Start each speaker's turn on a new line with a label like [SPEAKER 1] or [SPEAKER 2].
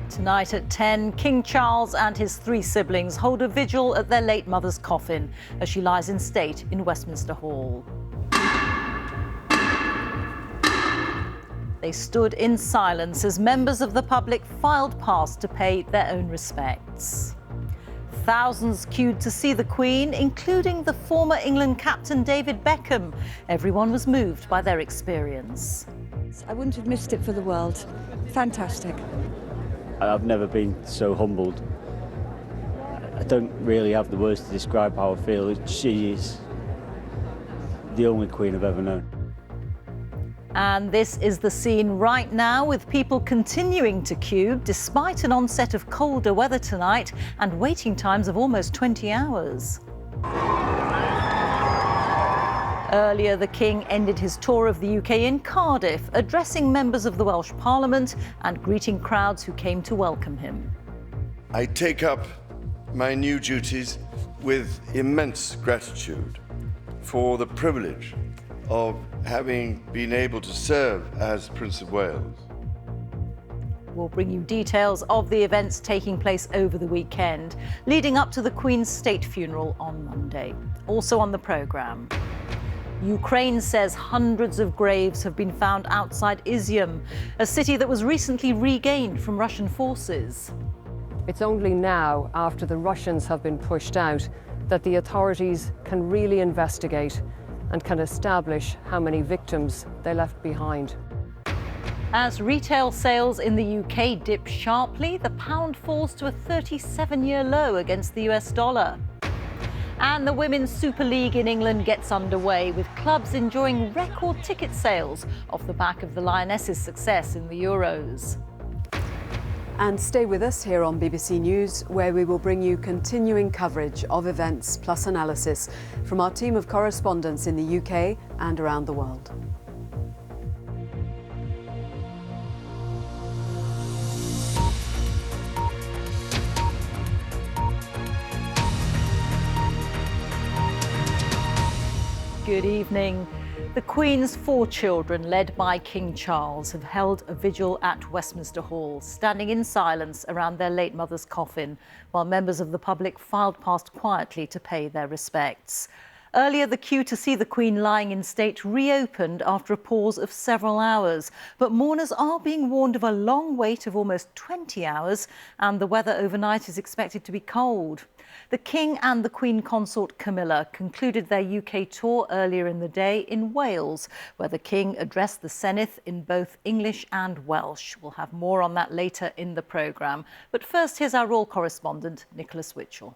[SPEAKER 1] Tonight at 10, King Charles and his 3 siblings hold a vigil at their late mother's coffin as she lies in state in Westminster Hall. They stood in silence as members of the public filed past to pay their own respects. Thousands queued to see the Queen, including the former England captain David Beckham. Everyone was moved by their experience.
[SPEAKER 2] I wouldn't have missed it for the world. Fantastic.
[SPEAKER 3] I've never been so humbled. I don't really have the words to describe how I feel. She is the only Queen I've ever known.
[SPEAKER 1] And this is the scene right now, with people continuing to queue despite an onset of colder weather tonight and waiting times of almost 20 hours. Earlier, the King ended his tour of the UK in Cardiff, addressing members of the Welsh Parliament and greeting crowds who came to welcome him.
[SPEAKER 4] I take up my new duties with immense gratitude for the privilege of having been able to serve as Prince of Wales.
[SPEAKER 1] We'll bring you details of the events taking place over the weekend, leading up to the Queen's state funeral on Monday. Also on the programme, Ukraine says hundreds of graves have been found outside Izium, a city that was recently regained from Russian forces.
[SPEAKER 5] It's only now, after the Russians have been pushed out, that the authorities can really investigate and can establish how many victims they left behind.
[SPEAKER 1] As retail sales in the UK dip sharply, the pound falls to a 37-year low against the US dollar. And the Women's Super League in England gets underway, with clubs enjoying record ticket sales off the back of the Lionesses' success in the Euros.
[SPEAKER 6] And stay with us here on BBC News, where we will bring you continuing coverage of events plus analysis from our team of correspondents in the UK and around the world.
[SPEAKER 1] Good evening. The Queen's 4 children, led by King Charles, have held a vigil at Westminster Hall, standing in silence around their late mother's coffin, while members of the public filed past quietly to pay their respects. Earlier, the queue to see the Queen lying in state reopened after a pause of several hours. But mourners are being warned of a long wait of almost 20 hours, and the weather overnight is expected to be cold. The King and the Queen Consort Camilla concluded their UK tour earlier in the day in Wales, where the King addressed the Senedd in both English and Welsh. We'll have more on that later in the programme. But first, here's our royal correspondent, Nicholas Witchell.